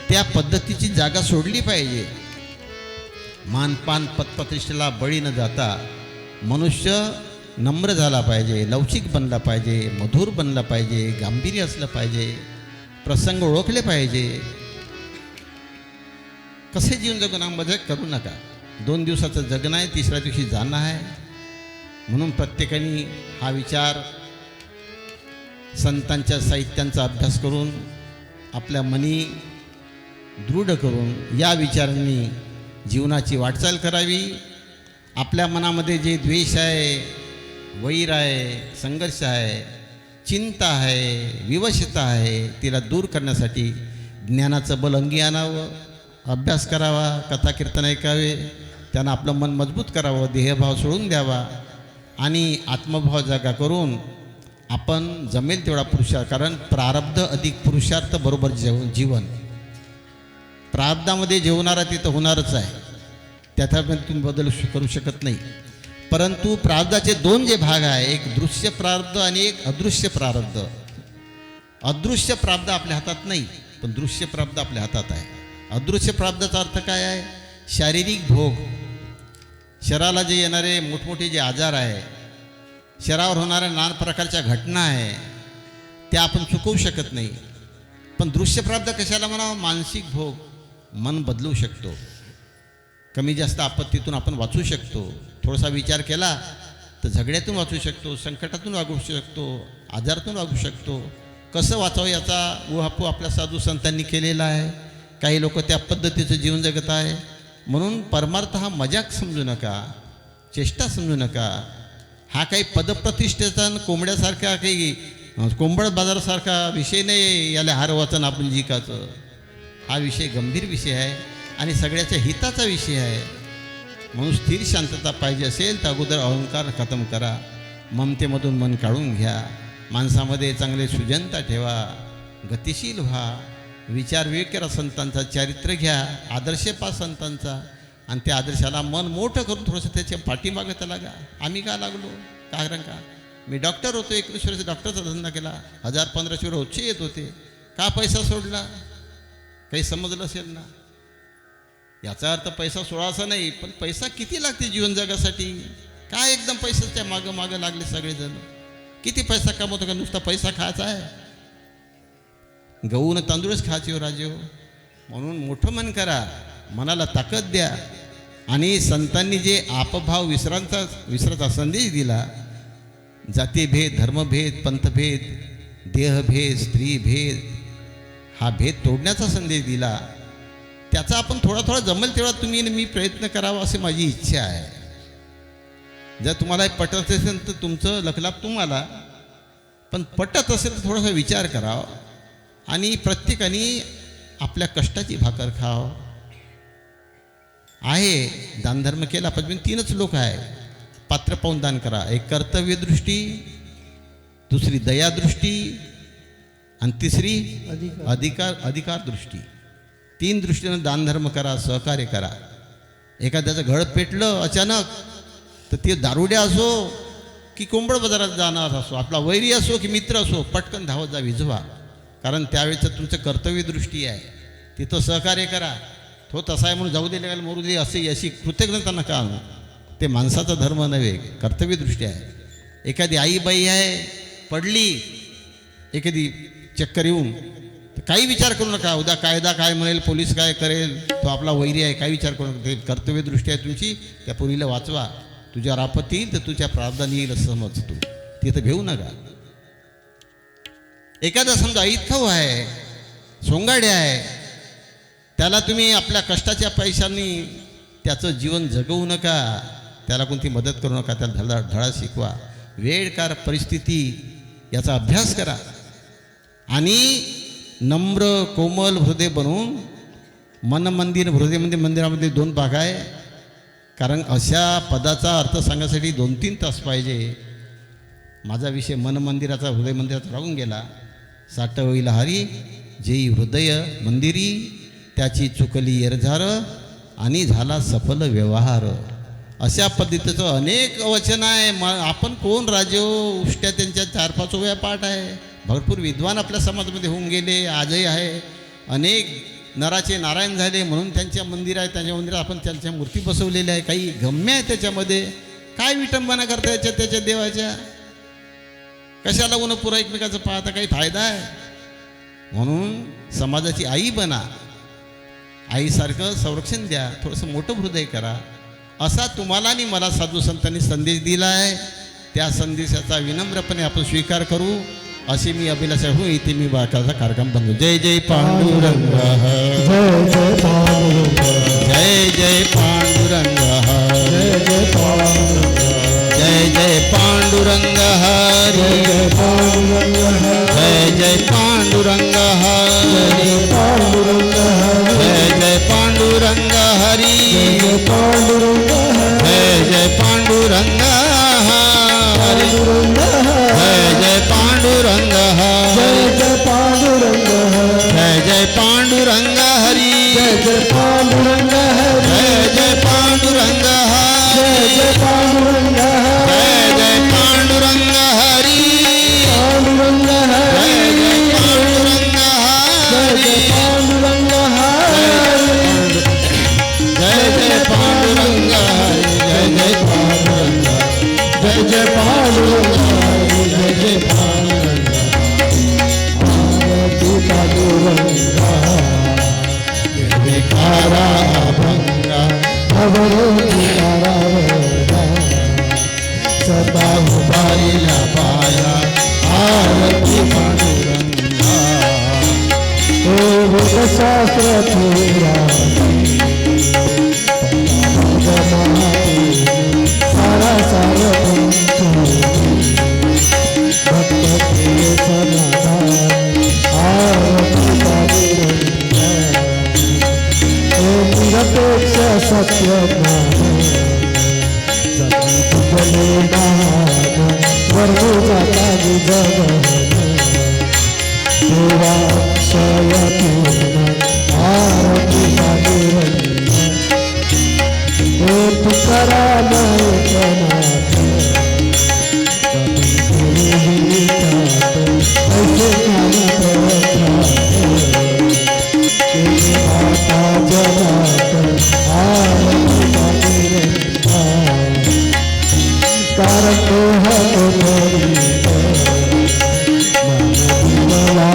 त्या पद्धतीची जागा सोडली पाहिजे. मानपान पतप्रतिष्ठेला बळी न जाता मनुष्य नम्र झाला पाहिजे, लवचिक बनला पाहिजे, मधुर बनला पाहिजे, गांभीर्य असलं पाहिजे, प्रसंग ओळखले पाहिजे. कसे जीवन जगणं मजाक करू नका. 2 दिवसाचं जगणं आहे, तिसऱ्या दिवशी जाणं आहे. म्हणून प्रत्येकाने हा विचार संतांच्या साहित्यांचा अभ्यास करून आपल्या मनी दृढ करून या विचारांनी जीवनाची वाटचाल करावी. आपल्या मनामध्ये जे द्वेष आहे, वैर आहे, संघर्ष आहे, चिंता आहे, विवशता आहे, तिला दूर करण्यासाठी ज्ञानाचं बल अंगी आणावं, अभ्यास करावा, कथा कीर्तन ऐकावे, त्यांना आपलं मन मजबूत करावं, देहभाव सोडून द्यावा आणि आत्मभाव जागा करून आपण जमेल तेवढा पुरुषार्थ. कारण प्रारब्ध अधिक पुरुषार्थ बरोबर जीवन. प्रारब्धामध्ये जेवणारा तिथं होणारच आहे, त्याच्यामध्ये तुम्ही बदल करू शकत नाही. परंतु प्रारब्धाचे 2 जे भाग आहे, एक दृश्य प्रारब्ध आणि एक अदृश्य प्रारब्ध. अदृश्य प्रारब्ध आपल्या हातात नाही, पण दृश्य प्रारब्ध आपल्या हातात आहे. अदृश्य प्रारब्धाचा अर्थ काय आहे? शारीरिक भोग. शरीराला जे येणारे मोठमोठे जे आजार आहे, शरीरावर होणाऱ्या नाना प्रकारच्या घटना आहे, त्या आपण चुकवू शकत नाही. पण दृश्य प्रारब्ध कशाला म्हणावं? मानसिक भोग. मन बदलू शकतो, कमी जास्त आपत्तीतून आपण वाचू शकतो, थोडासा विचार केला तर झगड्यातून वाचू शकतो, संकटातून वागू शकतो, आजारातून वागू शकतो. कसं वाचावं याचा उहापोह आपल्या साधू संतांनी केलेला आहे. काही लोक त्या पद्धतीचं जीवन जगत आहे. म्हणून परमार्थ हा मजाक समजू नका, चेष्टा समजू नका. हा काही पदप्रतिष्ठेचा कोंबड्यासारखा काही कोंबड बाजारासारखा विषय नाही. याला हार वाचन आपण जिकाचं. हा विषय गंभीर विषय आहे आणि सगळ्याच्या हिताचा विषय आहे. म्हणून स्थिर शांतता पाहिजे असेल तर अगोदर अहंकार खतम करा, ममतेमधून मन काढून घ्या, माणसामध्ये चांगले सुजनता ठेवा, गतिशील व्हा, विचार विवेक करा, संतांचा चरित्र घ्या, आदर्श पा संतांचा, आणि त्या आदर्शाला मन मोठं करून थोडंसं त्याच्या पाठीमागं त्याला लागा. आम्ही का लागलो? कारण का मी डॉक्टर होतो, 21 वर्ष डॉक्टरचा धंदा केला, 1000-1500 रोजचे येत होते. का पैसा सोडला? काही समजलं असेल ना. याचा अर्थ पैसा सोडायचा नाही, पण पैसा किती लागते जीवन जगासाठी? काय एकदम पैशाच्या मागं मागं लागले सगळेजण? किती पैसा कमवतो का? नुसता पैसा खायचा आहे? गहू न तांदूळच खायचे हो राजे हो. म्हणून मोठं मन करा, मनाला ताकद द्या. आणि संतांनी जे आपभाव विसराचा संदेश दिला, जातीभेद, धर्मभेद, पंथभेद, देहभेद, स्त्रीभेद, हा भेद तोडण्याचा संदेश दिला, त्याचा आपण थोडा जमेल तेवढा तुम्ही मी प्रयत्न करावा अशी माझी इच्छा आहे. जर तुम्हाला पटत असेल तर तुमचं लखलाप तुम्हाला, पण पटत असेल तर थोडासा विचार करावा आणि प्रत्येकाने आपल्या कष्टाची भाकर खाव. आहे दानधर्म केला पाहिजे. 3च लोक आहे, पात्र पाहून दान करा. एक कर्तव्यदृष्टी, दुसरी दयादृष्टी आणि तिसरी अधिकार दृष्टी. 3 दृष्टीनं दानधर्म करा, सहकार्य करा. एखाद्याचं घड पेटलं अचानक तर ते दारुड्या असो की कोंबड बाजारात जाणार असो, आपला वैरी असो की मित्र असो, पटकन धावत जा, विझवा. कारण त्यावेळेचं तुमचं कर्तव्यदृष्टी आहे, तिथं सहकार्य करा. तो तसा आहे म्हणून जाऊ दे, लागेल मरू दे अशी कृतज्ञता नका आणू. ते माणसाचा धर्म नव्हे, कर्तव्यदृष्टी आहे. एखादी आईबाई आहे, पडली एखादी चक्कर येऊन, तर काही विचार करू नका, उद्या कायदा काय म्हणेल, पोलीस काय करेल, तो आपला वैरी आहे, काही विचार करू नका. ते कर्तव्यदृष्टी आहे तुमची. त्या पोरीला वाचवा. तुझ्यावर आपत्ती येईल तर तुझ्या प्रार्थना येईल असं समज तू, तिथं घेऊ नका. एखादा समजा ऐथव आहे, सोंगाडे आहे, त्याला तुम्ही आपल्या कष्टाच्या पैशांनी त्याचं जीवन जगवू नका, त्याला कोणती मदत करू नका, त्याला धडा शिकवा. वेळकार परिस्थिती याचा अभ्यास करा आणि नम्र कोमल हृदय बनवून मन मंदिर हृदय मंदिरामध्ये 2 भाग आहे. कारण अशा पदाचा अर्थ सांगण्यासाठी 2-3 तास पाहिजे. माझा विषय मन मंदिराचा हृदय मंदिराचा राहून गेला. साठ होईल हरी जेई हृदय मंदिरी, त्याची चुकली एरझार आणि झाला सफल व्यवहार. अशा पद्धतीचं अनेक वचन आहे. आपण कोण राजे उष्ट्या त्यांच्या 4-5 वेळा पाठ आहे. भरपूर विद्वान आपल्या समाजामध्ये होऊन गेले, आजही आहे. अनेक नराचे नारायण झाले म्हणून त्यांच्या मंदिर आहे, त्यांच्या मंदिरात आपण त्यांच्या मूर्ती बसवलेल्या आहे, काही गम्य आहे त्याच्यामध्ये. काय विटंबना करता याच्या त्याच्या देवाच्या? कशाला उन्हा पुरा एकमेकाचं पाहता, काही फायदा आहे? म्हणून समाजाची आई बना, आईसारखं संरक्षण द्या, थोडंसं मोठं हृदय करा, असा तुम्हाला आणि मला साधू संतांनी संदेश दिला आहे. त्या संदेशाचा विनम्रपणे आपण स्वीकार करू अशी मी अभिलाषा होऊ. इथे मी बाकाचा कार्यक्रम बंद. जय जय पांडुरंग, जय जय पांडुरंग, जय जय पांडुरंग, जय जय पांडुरंग हरी, जय जय पांडुरंग हरी, जय जय पांडुरंग हरी, जय जय पांडुरंग हरी, जय जय पांडुरंग हरी, जय जय पांडुरंग हरी, जय जय पांडुरंग हरी, जय जय पांडुरंग हरी, जय जय पांडुरंग हरी, जय जय पांडुरंग हरी, जय जय पांडुरंग हरी, पांडुरंग हरी, जय जय पांडुरंग हरी, जय जय पांडुरंग हरी, जय जय पांडुरंग हरी, जय जय पांडुरंग आरती पांडुरंगा निर्विकारा भंगा अवरोधिकारा वरदा सदा उभारिला पाया आरती पांडुरंगा ओ शास्त्र थोरा सारा सारा भक्त के समाधान आरती पांडुरंगा ओ निरपेक्ष सत्य जगले महान वर्गो जाता जगन देवा क्षय पूर्ण आरती पांडुरंगा ओ तुकाराम एकनाथ ऐसे ज्ञान माता जनात आरती पांडुरंगा कारण तो है मन दिलवा